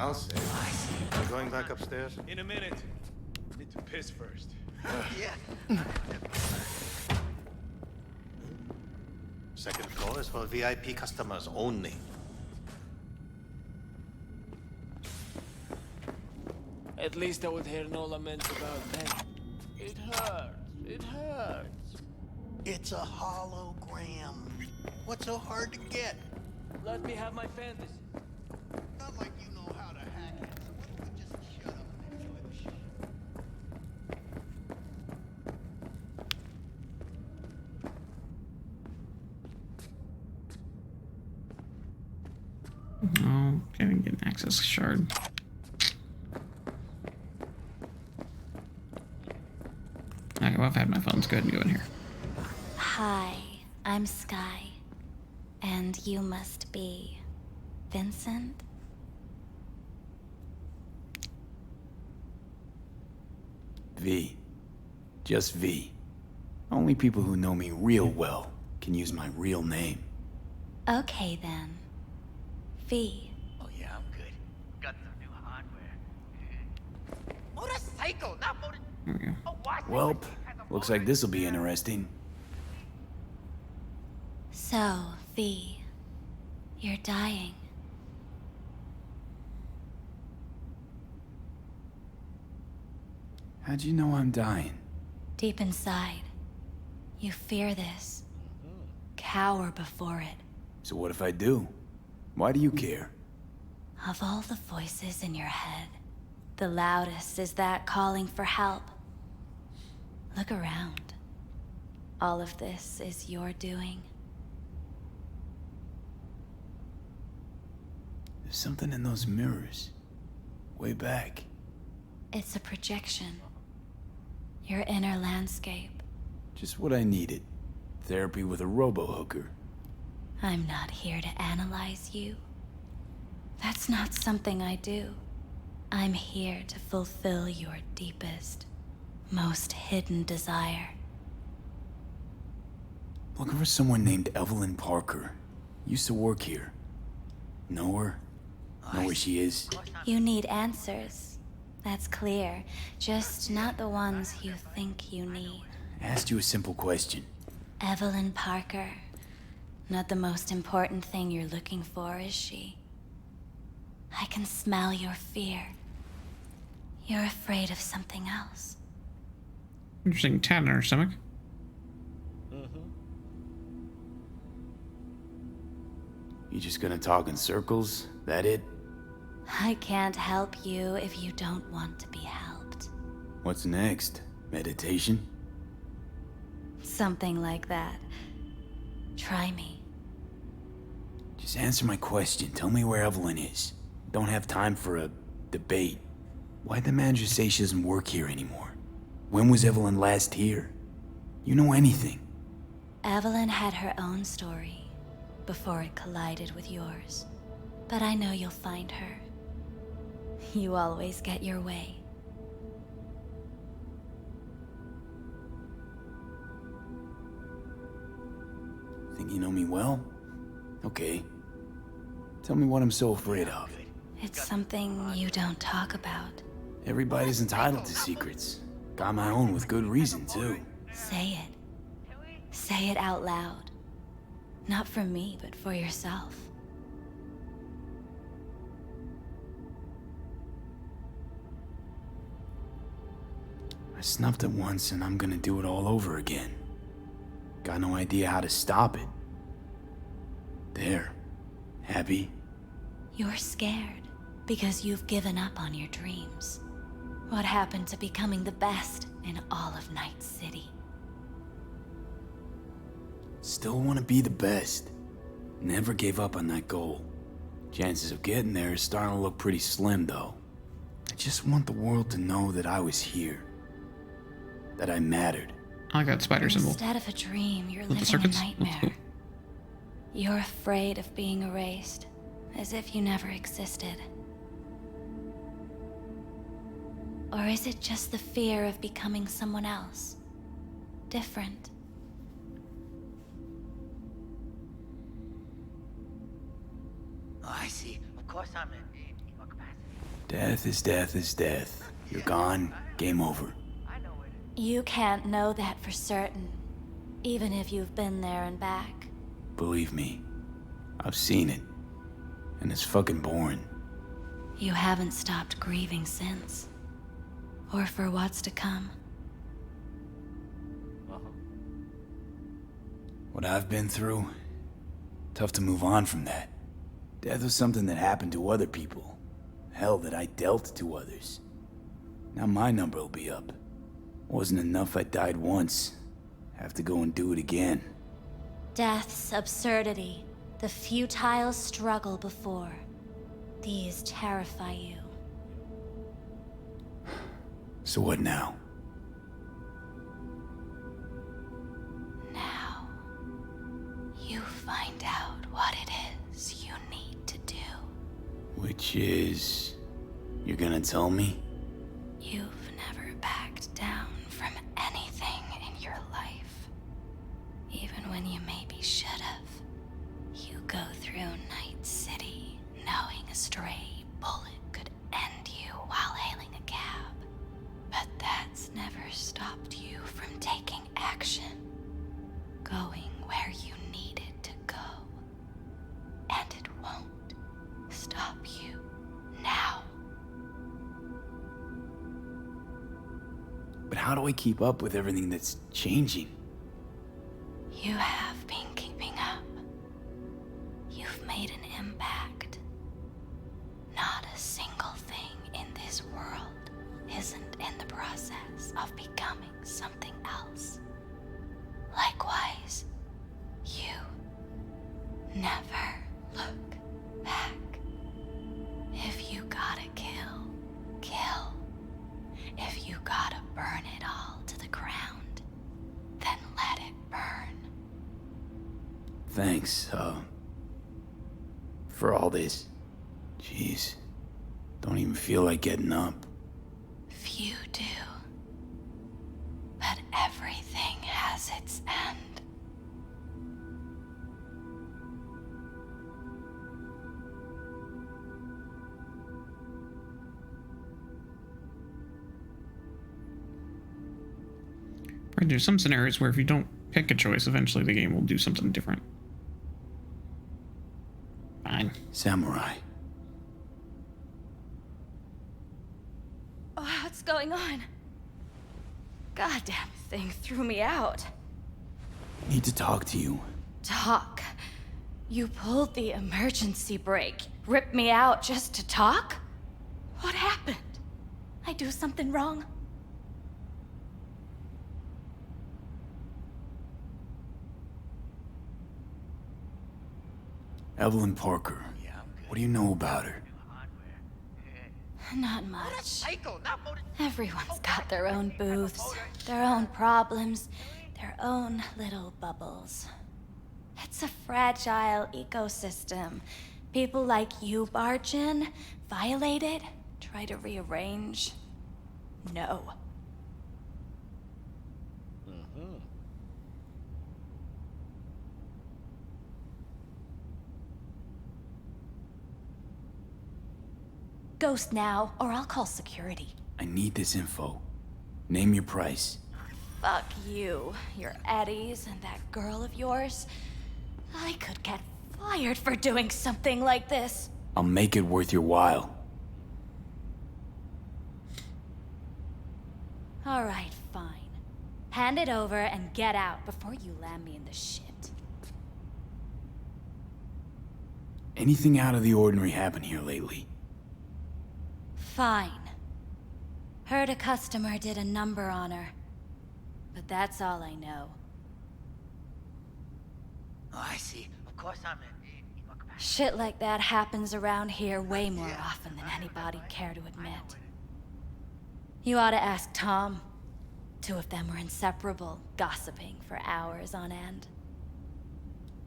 I'll say. You going back upstairs? In a minute. Need to piss first. Yeah. Second floor is for VIP customers only. At least I would hear no laments about pain. It hurts. It hurts. It's a hologram. What's so hard to get? Let me have my fantasy. Not like you know how to hack it. So why don't we just shut up and enjoy the show? Oh, okay, we can get an access shard. Okay, well, I've had my phone. Let's go ahead and go in here. Hi, I'm Sky. And you must be Vincent? V. Just V. Only people who know me real well can use my real name. Okay then. V. Oh yeah, I'm good. Got some new hardware. Motorcycle, not motor. There we go. Oh, what? Welp, looks like this'll be interesting. So, V. You're dying. How'd you know I'm dying? Deep inside, you fear this. Cower before it. So what if I do? Why do you care? Of all the voices in your head, the loudest is that calling for help. Look around. All of this is your doing. There's something in those mirrors. Way back. It's a projection. Your inner landscape. Just what I needed. Therapy with a robo-hooker. I'm not here to analyze you. That's not something I do. I'm here to fulfill your deepest, most hidden desire. Looking for someone named Evelyn Parker. Used to work here. Know her? Know where she is? You need answers. That's clear. Just not the ones you think you need. I asked you a simple question. Evelyn Parker. Not the most important thing you're looking for, is she? I can smell your fear. You're afraid of something else. Interesting tat on her stomach. You just gonna talk in circles? That it? I can't help you if you don't want to be helped. What's next? Meditation? Something like that. Try me. Just answer my question. Tell me where Evelyn is. Don't have time for a debate. Why'd the manager say she doesn't work here anymore? When was Evelyn last here? You know anything? Evelyn had her own story before it collided with yours. But I know you'll find her. You always get your way. Think you know me well? Okay. Tell me what I'm so afraid of. It's something you don't talk about. Everybody's entitled to secrets. Got my own with good reason, too. Say it. Say it out loud. Not for me, but for yourself. I snuffed it once and I'm gonna do it all over again. Got no idea how to stop it. There. Happy? You're scared because you've given up on your dreams. What happened to becoming the best in all of Night City? Still want to be the best. Never gave up on that goal. Chances of getting there is starting to look pretty slim, though. I just want the world to know that I was here. That I mattered. I like that spider symbol. Instead of a dream, you're With the living a circuits? nightmare. You're afraid of being erased, as if you never existed. Or is it just the fear of becoming someone else? Different? Oh, I see. Of course I'm in equal capacity. Death is death is death. You're gone, game over. You can't know that for certain, even if you've been there and back. Believe me, I've seen it. And it's fucking boring. You haven't stopped grieving since. Or for what's to come. What I've been through, tough to move on from that. Death was something that happened to other people. Hell, that I dealt to others. Now my number will be up. Wasn't enough I died once. Have to go and do it again. Death's absurdity, the futile struggle before. These terrify you. So what now? Now, you find out what it is you need to do. Which is... You're gonna tell me? You've never backed down from anything in your life. Even when you maybe should have. You go through Night City knowing a stray bullet could end you while hailing a cab. But that's never stopped you from taking action. Going where you needed to go. And it won't stop you now. But how do I keep up with everything that's changing? You have been keeping up. You've made an impact. Not a single thing in this world isn't in the process of becoming something else. Likewise, you never look back. If you gotta kill, kill. If you gotta burn it all to the ground, then let it burn. Thanks, for all this. Jeez, don't even feel like getting up. Few do. But everything has its end. Right, there's some scenarios where if you don't pick a choice, eventually the game will do something different. Fine. Samurai. Oh, what's going on? Goddamn thing threw me out. Need to talk to you. Talk? You pulled the emergency brake. Ripped me out just to talk? What happened? I do something wrong? Evelyn Parker. What do you know about her? Not much. Everyone's got their own booths, their own problems, their own little bubbles. It's a fragile ecosystem. People like you barge in, violate it, try to rearrange. No. Ghost now, or I'll call security. I need this info. Name your price. Fuck you, your Eddies, and that girl of yours. I could get fired for doing something like this. I'll make it worth your while. All right, fine. Hand it over and get out before you land me in the shit. Anything out of the ordinary happen here lately? Fine. Heard a customer did a number on her. But that's all I know. Oh, I see. Of course I'm in. Shit like that happens around here way more often than anybody'd care to admit. You ought to ask Tom. Two of them were inseparable, gossiping for hours on end.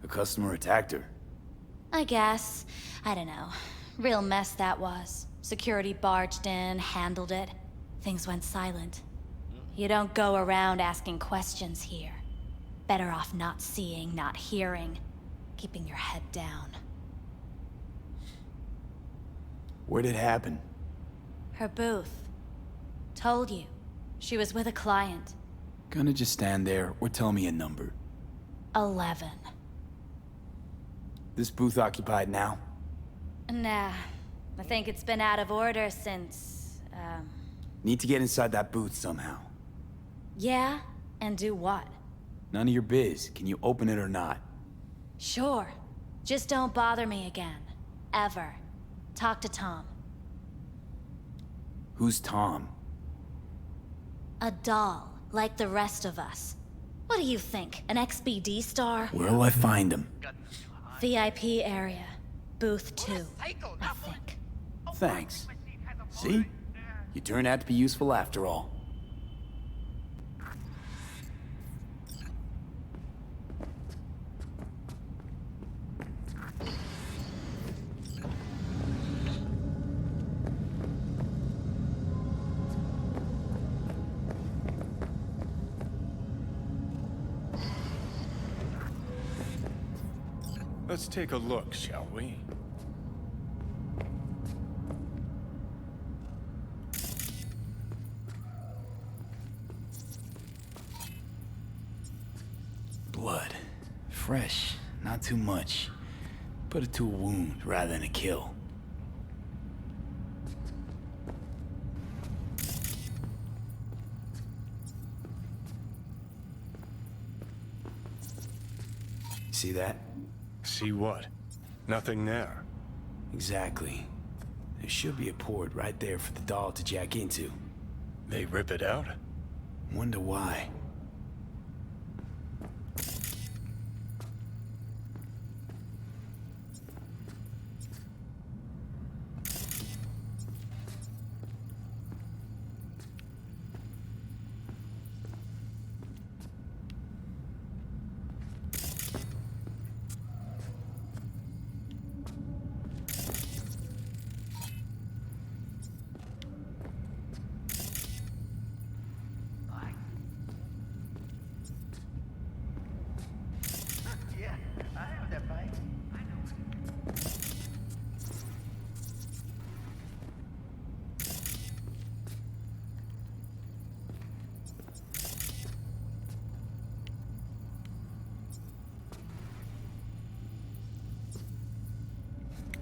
A customer attacked her. I guess. I don't know. Real mess that was. Security barged in, handled it. Things went silent. You don't go around asking questions here. Better off not seeing, not hearing. Keeping your head down. Where'd it happen? Her booth. Told you. She was with a client. Gonna just stand there or tell me a number. 11. This booth occupied now? Nah. I think it's been out of order since, Need to get inside that booth somehow. Yeah? And do what? None of your biz. Can you open it or not? Sure. Just don't bother me again. Ever. Talk to Tom. Who's Tom? A doll, like the rest of us. What do you think? An XBD star? Where'll I find him? VIP area. Booth 2, I think. Thanks. See? You turned out to be useful after all. Let's take a look, shall we? Blood. Fresh. Not too much. Put it to a wound rather than a kill. See that? See what? Nothing there. Exactly. There should be a port right there for the doll to jack into. They rip it out? Wonder why.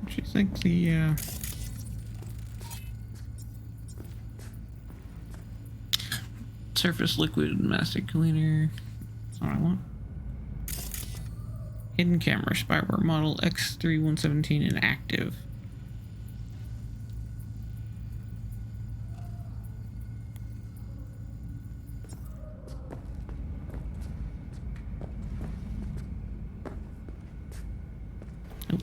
Do you think the surface liquid mastic cleaner? That's not what I want. Hidden camera spyware model X3117 inactive. Nope.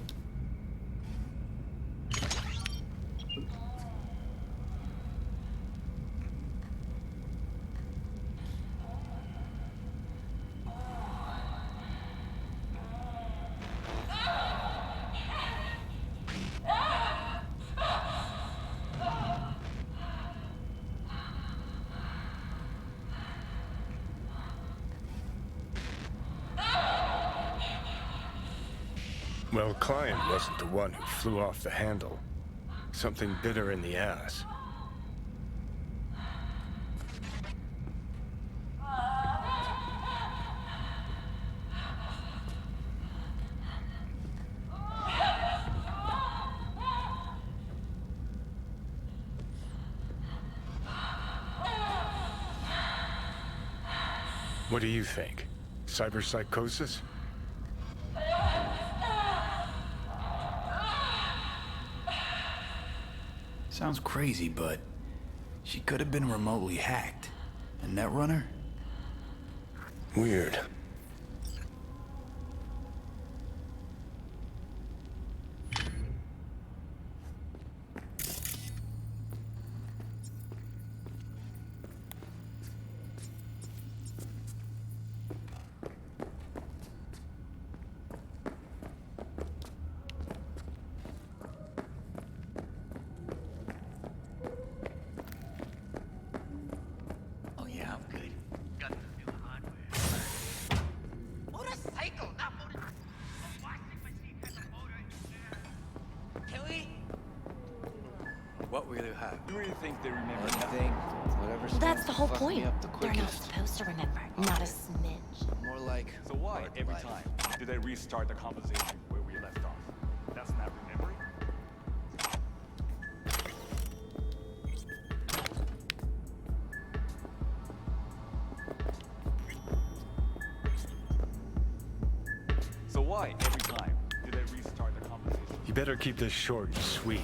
Well, client wasn't the one who flew off the handle. Something bit her in the ass. What do you think? Cyberpsychosis? Sounds crazy, but she could have been remotely hacked. A netrunner? Weird. Oh yeah, I'm good. Got the new hardware. You really think they remember Anything, whatever. That's the whole fucked me point. up the They're not quickest. supposed to remember. Not a smidge. More like. So why, hard every life. time, do they restart the conversation where we left off? That's not remembering? So why, every time, do they restart the conversation? You better keep this short and sweet.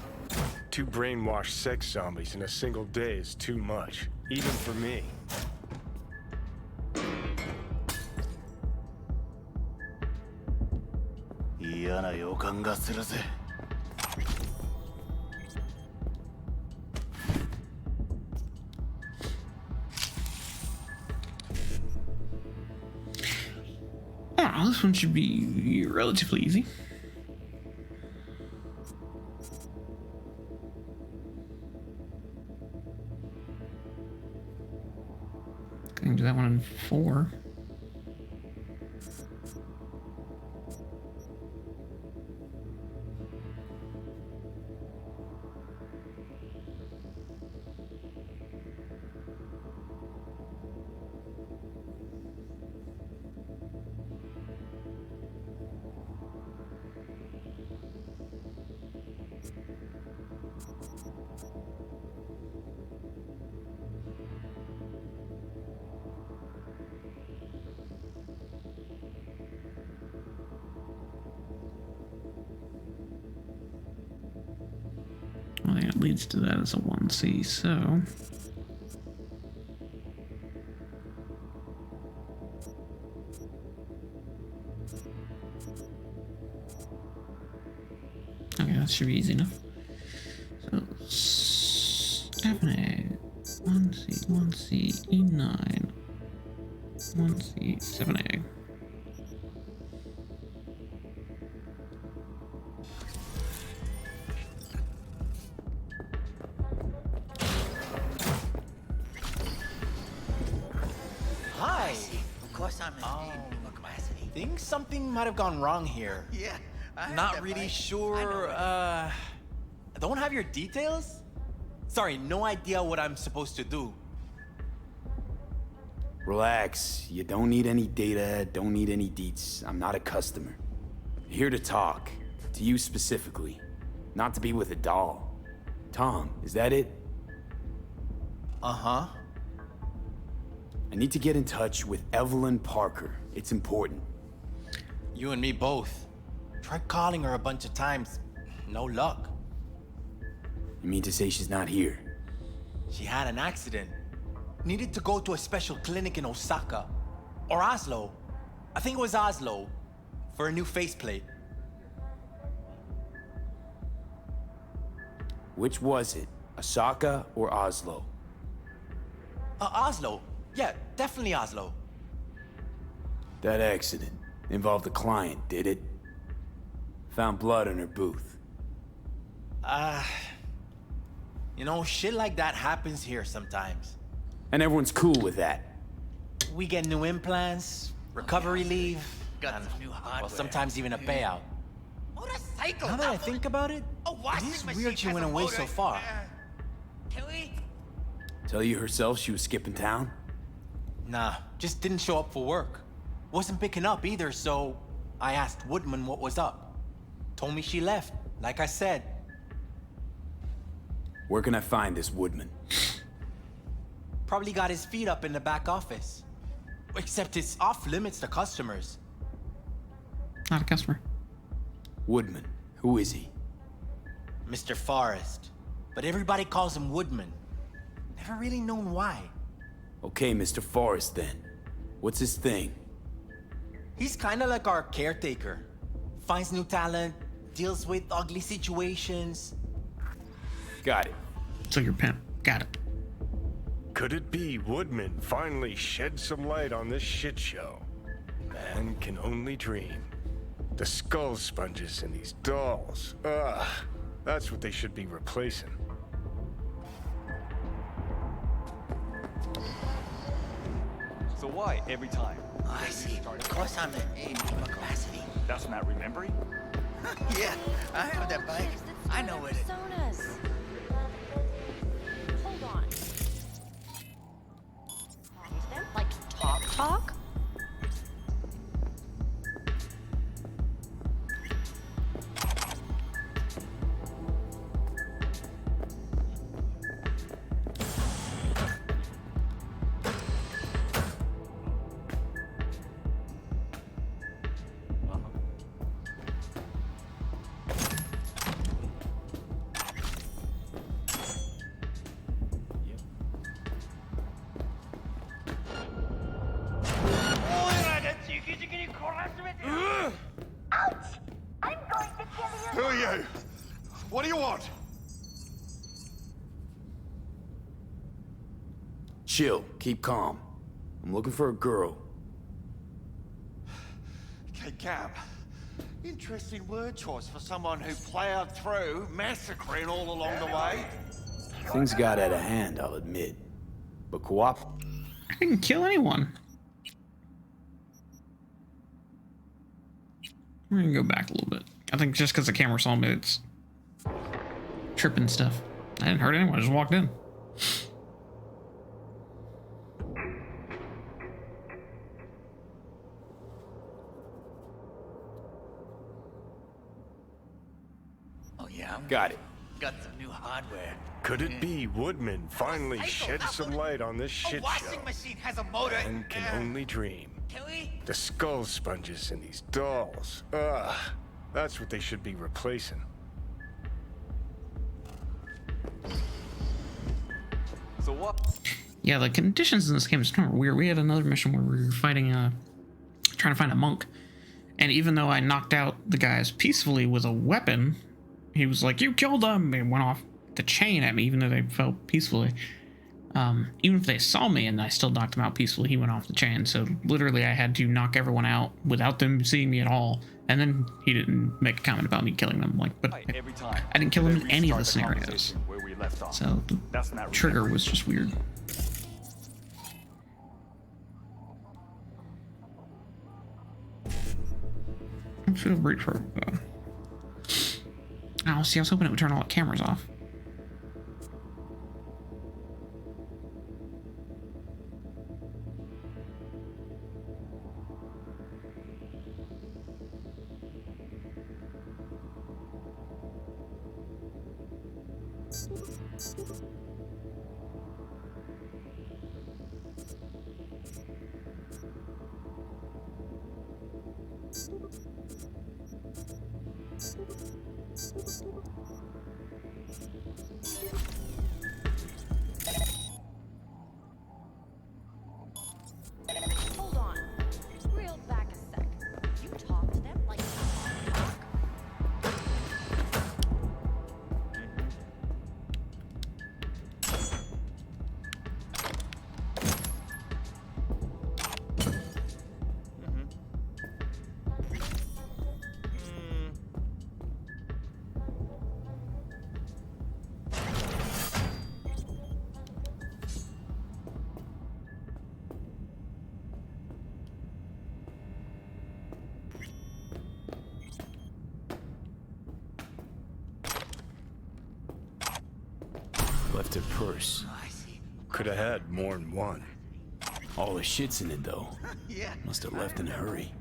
2 brainwashed sex zombies in a single day is too much, even for me. Oh, this one should be relatively easy. Can do that one in 4. Well, yeah, it leads to that as a 1C, so... Okay, that should be easy enough. So, 7A, 1C, 1C, E9, 1C, 7A. Hi. Of course I'm in capacity. Think something might have gone wrong here. Yeah. I heard Not that, really Mike. sure. Don't have your details? Sorry, no idea what I'm supposed to do. Relax. You don't need any data, don't need any deets. I'm not a customer. Here to talk. To you specifically. Not to be with a doll. Tom, is that it? Uh-huh. I need to get in touch with Evelyn Parker. It's important. You and me both. Tried calling her a bunch of times. No luck. You mean to say she's not here? She had an accident. Needed to go to a special clinic in Osaka. Or Oslo. I think it was Oslo. For a new faceplate. Which was it? Osaka or Oslo? Oslo. Yeah, definitely Oslo. That accident involved a client, did it? Found blood in her booth. You know, shit like that happens here sometimes. And everyone's cool with that. We get new implants, recovery leave, Got and, some new hardware. well, sometimes even a payout. Motorcycle. Now that I think about it, a washing it is machine weird she has went a away motor. so far. Can we? Tell you herself she was skipping town? Nah, just didn't show up for work. Wasn't picking up either, so I asked Woodman what was up. Told me she left, like I said. Where can I find this Woodman? Probably got his feet up in the back office. Except it's off limits to customers. Not a customer. Woodman. Who is he? Mr. Forrest. But everybody calls him Woodman. Never really known why. Okay, Mr. Forrest then. What's his thing? He's kinda like our caretaker. Finds new talent, deals with ugly situations. Got it. So your pimp. Got it. Could it be Woodman finally shed some light on this shit show? Man can only dream. The skull sponges in these dolls. Ugh. That's what they should be replacing. So why, every time? I see. Of course I'm in capacity. That's not remembering? Yeah, I have that bike. I know what it is. Personas. talk? Who are you? What do you want? Chill, keep calm. I'm looking for a girl. Okay, Cam. Interesting word choice for someone who plowed through, massacring all along the way. Things got out of hand, I'll admit. But I didn't kill anyone. We're gonna go back a little bit. I think just because the camera saw me, it's tripping stuff. I didn't hurt anyone, I just walked in. Oh yeah, got it. got some new hardware. Could it be Woodman finally shed some light on this shit show? machine has a motor. Man can only dream. Can we? The skull sponges in these dolls. Ugh. That's what they should be replacing. So what? Yeah, the conditions in this game is kind of weird. We had another mission where we were fighting, trying to find a monk. And even though I knocked out the guys peacefully with a weapon, he was like, "You killed them!" and went off the chain at me, even though they fell peacefully. Even if they saw me and I still knocked them out peacefully, he went off the chain. So literally I had to knock everyone out without them seeing me at all. And then he didn't make a comment about me killing them. Like, but Every time. I didn't kill him in any of the Restart scenarios. conversation where we left off. So the That's not trigger remembering. was just weird. I feel great for. Oh, see, I was hoping it would turn all the cameras off. Hold on. Reel back a sec. You talk to them like you talk. Left her purse. Could have had more than one. All the shit's in it, though. Yeah. Must have left in a hurry.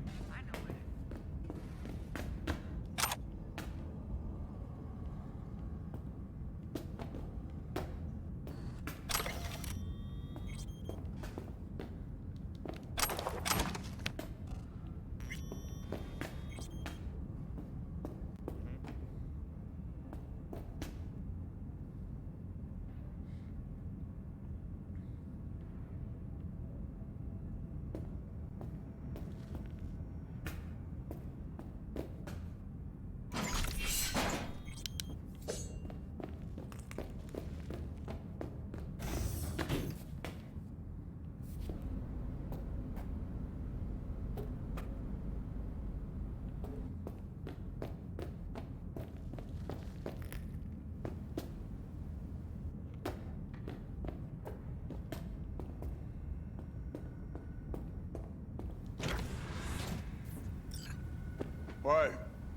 Hey,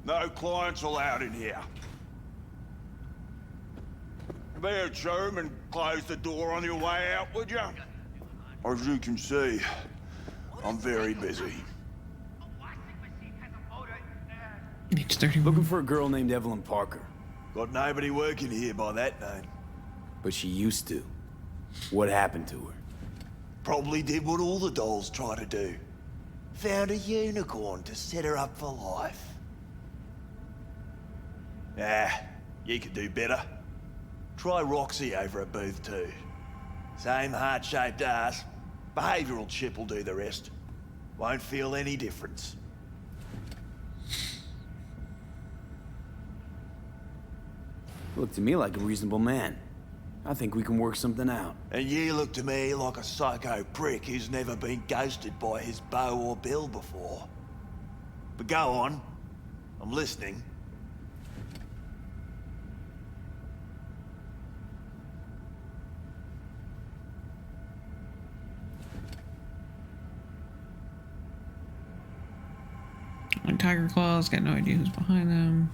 no clients allowed in here. Be a germ and close the door on your way out, would you? As you can see, I'm very busy. Age 31. Looking for a girl named Evelyn Parker. Got nobody working here by that name. But she used to. What happened to her? Probably did what all the dolls try to do. Found a unicorn to set her up for life. You could do better. Try Roxy over at Booth 2. Same heart-shaped ass. Behavioral chip will do the rest. Won't feel any difference. Look to me like a reasonable man. I think we can work something out. And you look to me like a psycho prick who's never been ghosted by his beau or bill before. But go on. I'm listening. Like Tiger Claws, got no idea who's behind them.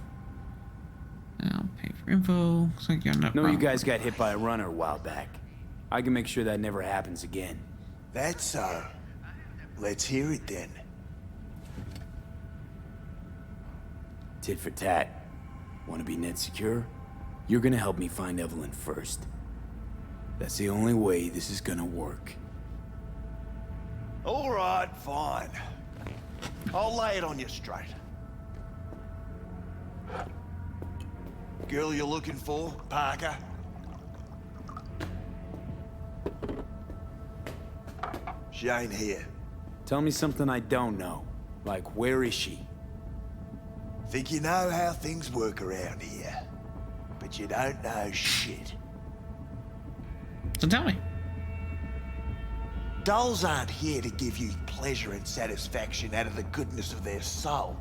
I'll pay for info. Looks like you got No, you guys got hit by a runner a while back. I can make sure that never happens again. That's so. Let's hear it then. Tit for tat. Want to be net secure? You're gonna help me find Evelyn first. That's the only way this is gonna work. All right, fine. I'll lay it on you straight. Girl you're looking for, Parker? She ain't here. Tell me something I don't know. Like, where is she? Think you know how things work around here. But you don't know shit. So tell me. Dolls aren't here to give you pleasure and satisfaction out of the goodness of their soul.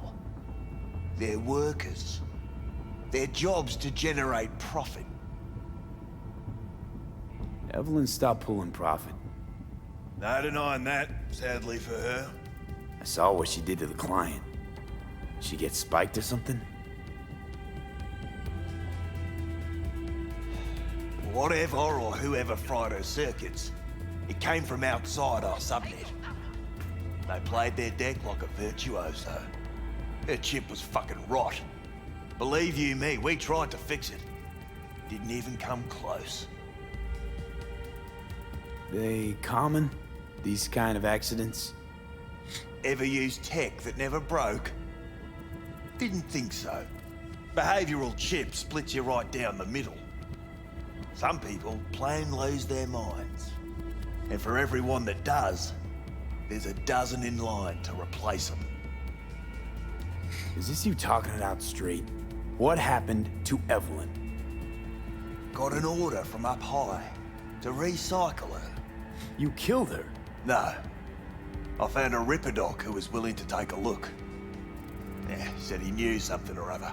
They're workers. Their job's to generate profit. Evelyn stopped pulling profit. No denying that, sadly for her. I saw what she did to the client. She get spiked or something? Whatever or whoever fried her circuits, it came from outside our subnet. They played their deck like a virtuoso. Her chip was fucking rot. Believe you me, we tried to fix it. Didn't even come close. They common? These kind of accidents? Ever used tech that never broke? Didn't think so. Behavioral chip splits you right down the middle. Some people plain lose their minds. And for everyone that does, there's a dozen in line to replace them. Is this you talking it out straight? What happened to Evelyn? Got an order from up high to recycle her. You killed her? No. I found a Ripper doc who was willing to take a look. Yeah, said he knew something or other.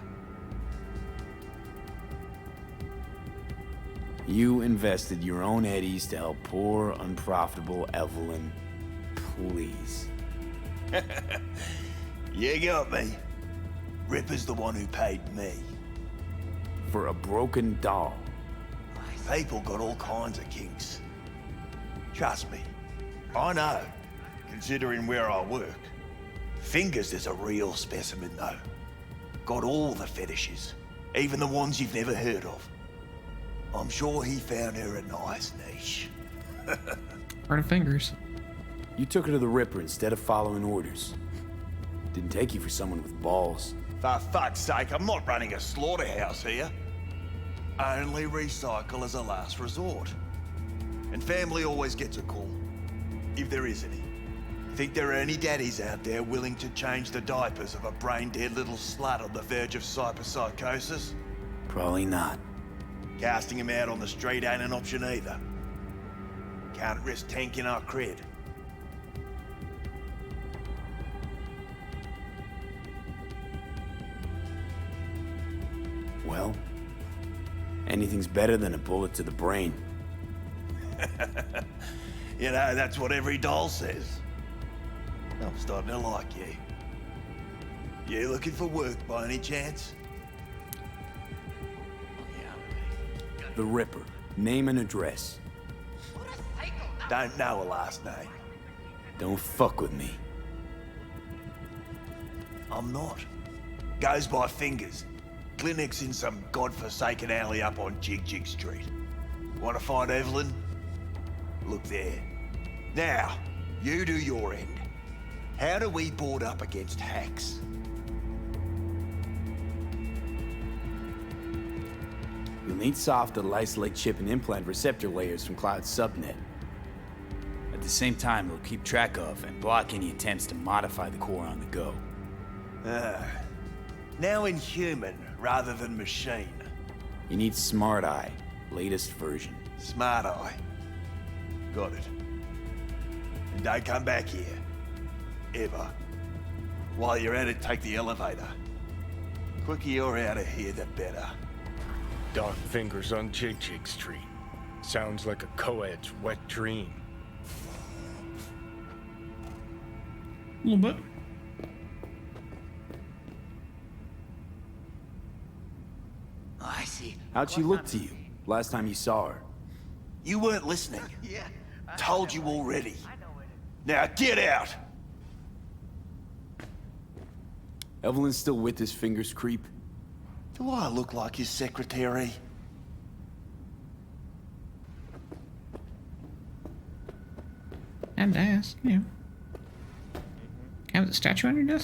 You invested your own eddies to help poor, unprofitable Evelyn. Please. You got me. Ripper's the one who paid me. For a broken doll. People got all kinds of kinks. Trust me. I know, considering where I work. Fingers is a real specimen, though. Got all the fetishes, even the ones you've never heard of. I'm sure he found her a nice niche. Part of fingers. You took her to the Ripper instead of following orders. Didn't take you for someone with balls. For fuck's sake, I'm not running a slaughterhouse here. Only recycle as a last resort. And family always gets a call, if there is any. Think there are any daddies out there willing to change the diapers of a brain-dead little slut on the verge of cyberpsychosis? Probably not. Casting him out on the street ain't an option either. Can't risk tanking our cred. Well, anything's better than a bullet to the brain. You know, that's what every doll says. I'm starting to like you. You looking for work by any chance? The Ripper. Name and address. Don't know a last name. Don't fuck with me. I'm not. Goes by fingers. Clinic's in some godforsaken alley up on Jig Jig Street. Want to find Evelyn? Look there. Now, you do your end. How do we board up against hacks? You'll need soft to isolate chip and implant receptor layers from Cloud's subnet. At the same time, it'll keep track of and block any attempts to modify the core on the go. Now in human rather than machine. You need Smart Eye, latest version. Smart Eye. Got it. And don't come back here. Ever. While you're at it, take the elevator. Quicker you're out of here, the better. Dark fingers on Jig Jig Street. Sounds like a co-ed's wet dream. A little bit. I see. How'd she look to you last time you saw her? You weren't listening. Told you already. Now get out! Evelyn's still with this fingers creep? Do I look like his secretary? And ask, you know. Have the statue on your desk?